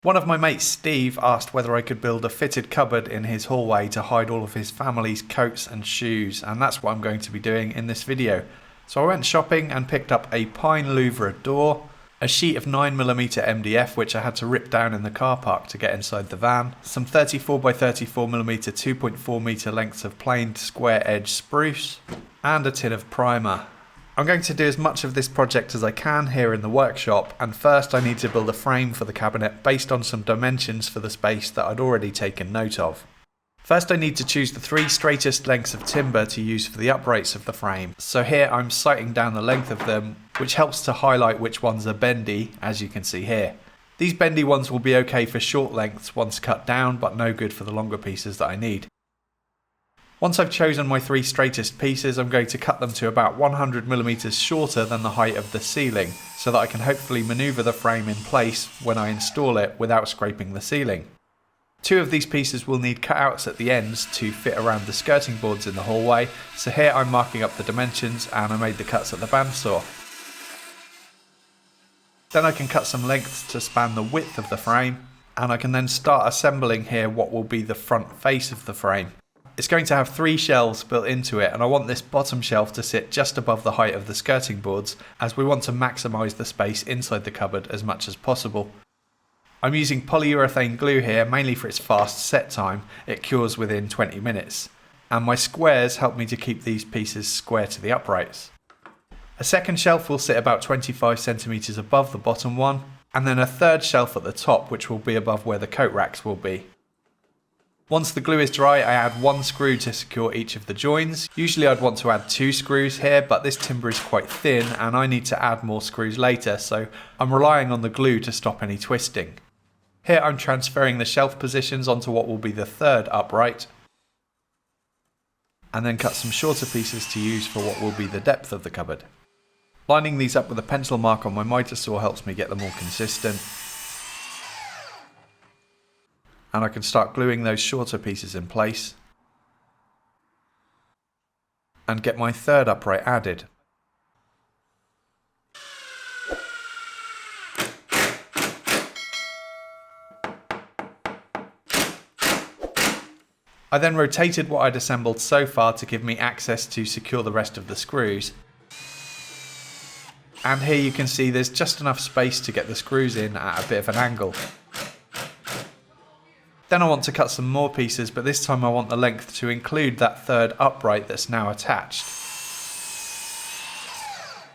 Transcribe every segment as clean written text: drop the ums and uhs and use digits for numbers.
One of my mates, Steve, asked whether I could build a fitted cupboard in his hallway to hide all of his family's coats and shoes, and that's what I'm going to be doing in this video. So I went shopping and picked up a pine louvre door, a sheet of 9mm MDF which I had to rip down in the car park to get inside the van, some 34x34mm 2.4 metre lengths of planed square edge spruce, and a tin of primer. I'm going to do as much of this project as I can here in the workshop, and first I need to build a frame for the cabinet based on some dimensions for the space that I'd already taken note of. First I need to choose the 3 straightest lengths of timber to use for the uprights of the frame. So here I'm sighting down the length of them, which helps to highlight which ones are bendy, as you can see here. These bendy ones will be okay for short lengths once cut down, but no good for the longer pieces that I need. Once I've chosen my 3 straightest pieces, I'm going to cut them to about 100mm shorter than the height of the ceiling, so that I can hopefully manoeuvre the frame in place when I install it without scraping the ceiling. 2 of these pieces will need cutouts at the ends to fit around the skirting boards in the hallway, so here I'm marking up the dimensions and I made the cuts at the bandsaw. Then I can cut some lengths to span the width of the frame, and I can then start assembling here what will be the front face of the frame. It's going to have 3 shelves built into it, and I want this bottom shelf to sit just above the height of the skirting boards, as we want to maximise the space inside the cupboard as much as possible. I'm using polyurethane glue here mainly for its fast set time. It cures within 20 minutes. And my squares help me to keep these pieces square to the uprights. A second shelf will sit about 25cm above the bottom one, and then a third shelf at the top which will be above where the coat racks will be. Once the glue is dry, I add 1 screw to secure each of the joins. Usually I'd want to add 2 screws here, but this timber is quite thin and I need to add more screws later, so I'm relying on the glue to stop any twisting. Here I'm transferring the shelf positions onto what will be the third upright, and then cut some shorter pieces to use for what will be the depth of the cupboard. Lining these up with a pencil mark on my miter saw helps me get them all consistent. And I can start gluing those shorter pieces in place and get my third upright added. I then rotated what I'd assembled so far to give me access to secure the rest of the screws. And here you can see there's just enough space to get the screws in at a bit of an angle. Then I want to cut some more pieces, but this time I want the length to include that third upright that's now attached.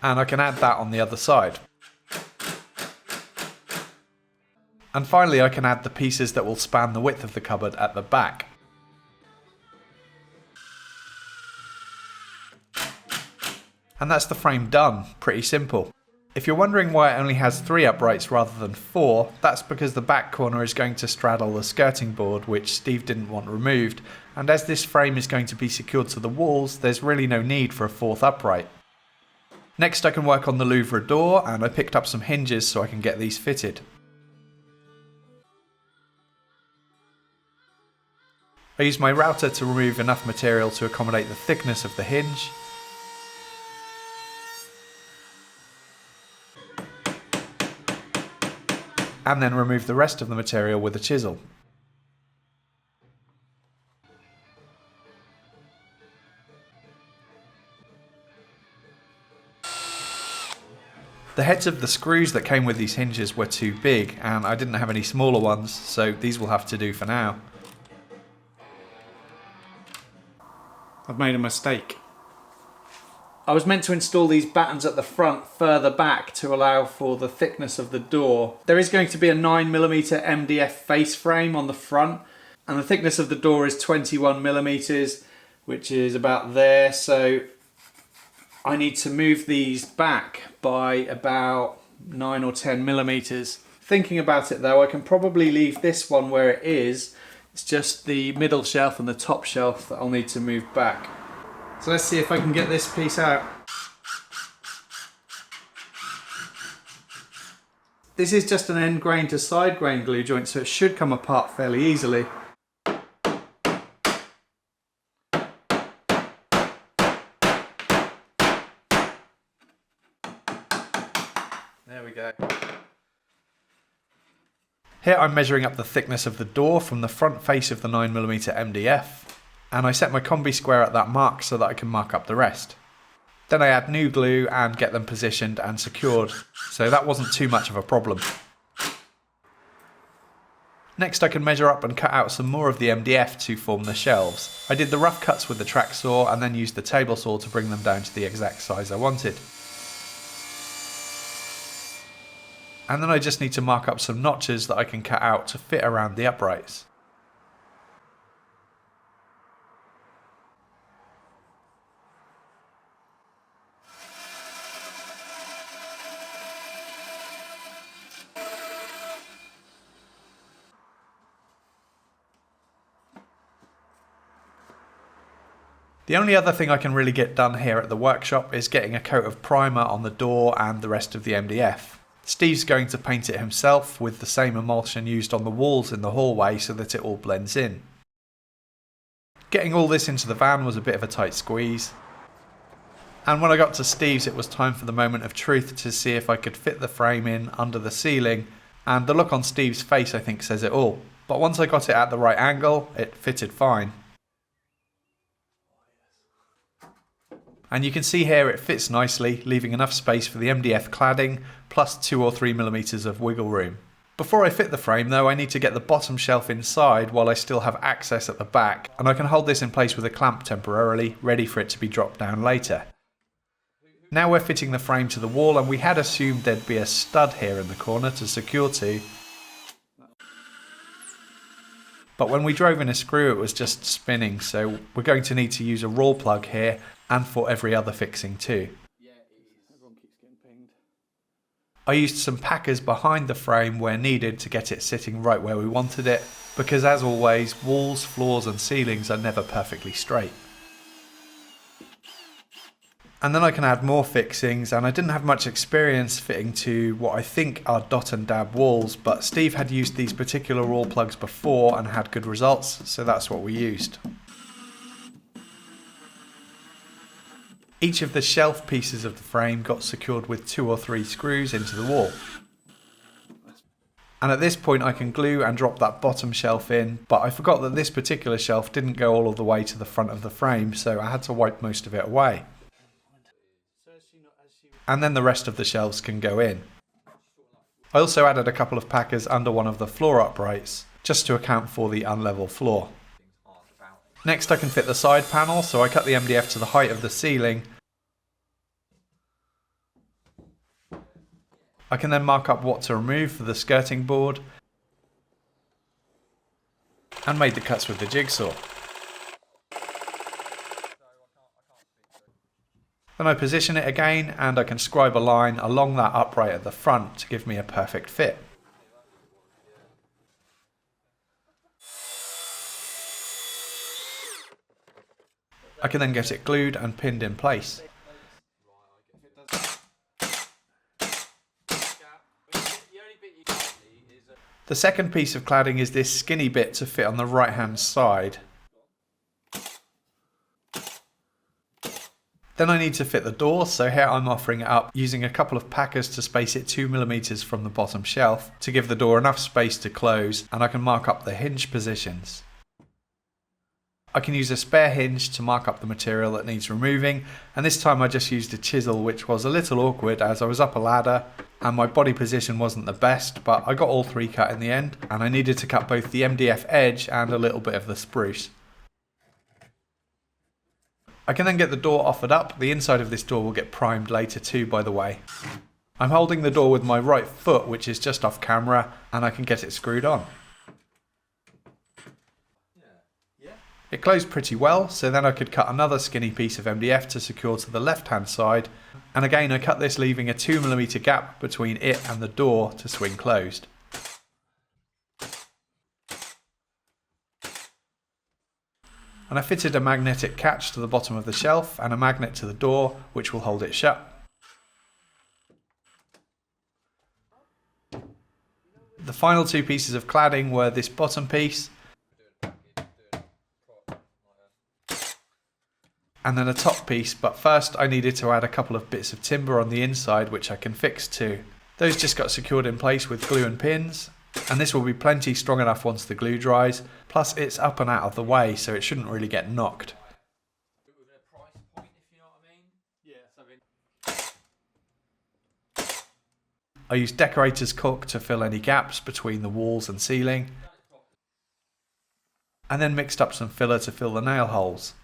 And I can add that on the other side. And finally I can add the pieces that will span the width of the cupboard at the back. And that's the frame done. Pretty simple. If you're wondering why it only has 3 uprights rather than 4, that's because the back corner is going to straddle the skirting board, which Steve didn't want removed, and as this frame is going to be secured to the walls, there's really no need for a 4th upright. Next I can work on the louvre door, and I picked up some hinges so I can get these fitted. I used my router to remove enough material to accommodate the thickness of the hinge. And then remove the rest of the material with a chisel. The heads of the screws that came with these hinges were too big, and I didn't have any smaller ones, so these will have to do for now. I've made a mistake. I was meant to install these battens at the front further back to allow for the thickness of the door. There is going to be a 9mm MDF face frame on the front, and the thickness of the door is 21mm, which is about there, so I need to move these back by about 9 or 10mm. Thinking about it though, I can probably leave this one where it is. It's just the middle shelf and the top shelf that I'll need to move back. So let's see if I can get this piece out. This is just an end grain to side grain glue joint, so it should come apart fairly easily. There we go. Here I'm measuring up the thickness of the door from the front face of the 9mm MDF, and I set my combi square at that mark so that I can mark up the rest. Then I add new glue and get them positioned and secured, so that wasn't too much of a problem. Next I can measure up and cut out some more of the MDF to form the shelves. I did the rough cuts with the track saw and then used the table saw to bring them down to the exact size I wanted. And then I just need to mark up some notches that I can cut out to fit around the uprights. The only other thing I can really get done here at the workshop is getting a coat of primer on the door and the rest of the MDF. Steve's going to paint it himself with the same emulsion used on the walls in the hallway so that it all blends in. Getting all this into the van was a bit of a tight squeeze. And when I got to Steve's, it was time for the moment of truth to see if I could fit the frame in under the ceiling, and the look on Steve's face I think says it all. But once I got it at the right angle, it fitted fine. And you can see here it fits nicely, leaving enough space for the MDF cladding, plus 2 or 3mm of wiggle room. Before I fit the frame though, I need to get the bottom shelf inside while I still have access at the back, and I can hold this in place with a clamp temporarily, ready for it to be dropped down later. Now we're fitting the frame to the wall, and we had assumed there'd be a stud here in the corner to secure to. But when we drove in a screw it was just spinning, so we're going to need to use a rawl plug here, and for every other fixing too. I used some packers behind the frame where needed to get it sitting right where we wanted it, because as always, walls, floors and ceilings are never perfectly straight. And then I can add more fixings, and I didn't have much experience fitting to what I think are dot and dab walls, but Steve had used these particular rawl plugs before and had good results, so that's what we used. Each of the shelf pieces of the frame got secured with 2 or 3 screws into the wall. And at this point I can glue and drop that bottom shelf in, but I forgot that this particular shelf didn't go all of the way to the front of the frame, so I had to wipe most of it away. And then the rest of the shelves can go in. I also added a couple of packers under one of the floor uprights, just to account for the unlevel floor. Next I can fit the side panel, so I cut the MDF to the height of the ceiling. I can then mark up what to remove for the skirting board, and made the cuts with the jigsaw. Then I position it again, and I can scribe a line along that upright at the front to give me a perfect fit. I can then get it glued and pinned in place. The second piece of cladding is this skinny bit to fit on the right hand side. Then I need to fit the door, so here I'm offering it up using a couple of packers to space it 2mm from the bottom shelf to give the door enough space to close, and I can mark up the hinge positions. I can use a spare hinge to mark up the material that needs removing, and this time I just used a chisel, which was a little awkward as I was up a ladder and my body position wasn't the best, but I got all 3 cut in the end, and I needed to cut both the MDF edge and a little bit of the spruce. I can then get the door offered up. The inside of this door will get primed later too, by the way. I'm holding the door with my right foot, which is just off camera, and I can get it screwed on. It closed pretty well, so then I could cut another skinny piece of MDF to secure to the left hand side, and again I cut this leaving a 2mm gap between it and the door to swing closed. And I fitted a magnetic catch to the bottom of the shelf and a magnet to the door, which will hold it shut. The final 2 pieces of cladding were this bottom piece and then a top piece, but first I needed to add a couple of bits of timber on the inside which I can fix too. Those just got secured in place with glue and pins, And this will be plenty strong enough once the glue dries, plus it's up and out of the way so it shouldn't really get knocked. I used decorator's caulk to fill any gaps between the walls and ceiling, and then mixed up some filler to fill the nail holes.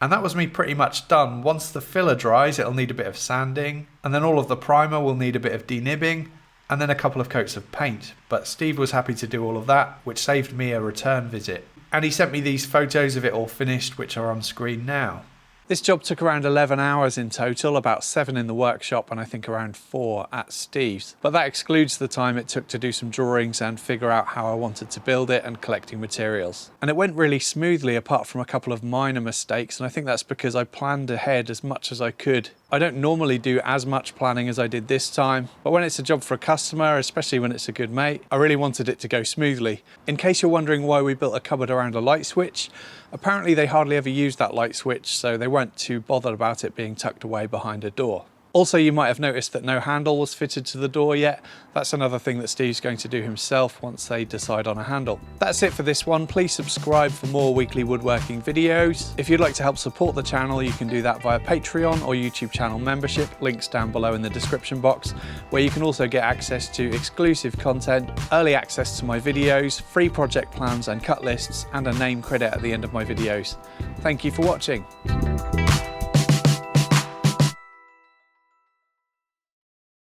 And that was me pretty much done. Once the filler dries, it'll need a bit of sanding, and then all of the primer will need a bit of denibbing, and then a couple of coats of paint. But Steve was happy to do all of that, which saved me a return visit. And he sent me these photos of it all finished, which are on screen now. This job took around 11 hours in total, about 7 in the workshop and I think around 4 at Steve's. But that excludes the time it took to do some drawings and figure out how I wanted to build it and collecting materials. And it went really smoothly apart from a couple of minor mistakes, and I think that's because I planned ahead as much as I could. I don't normally do as much planning as I did this time, but when it's a job for a customer, especially when it's a good mate, I really wanted it to go smoothly. In case you're wondering why we built a cupboard around a light switch, apparently they hardly ever use that light switch, so they weren't too bothered about it being tucked away behind a door. Also, you might have noticed that no handle was fitted to the door yet. That's another thing that Steve's going to do himself once they decide on a handle. That's it for this one. Please subscribe for more weekly woodworking videos. If you'd like to help support the channel, you can do that via Patreon or YouTube channel membership, links down below in the description box, where you can also get access to exclusive content, early access to my videos, free project plans and cut lists, and a name credit at the end of my videos. Thank you for watching.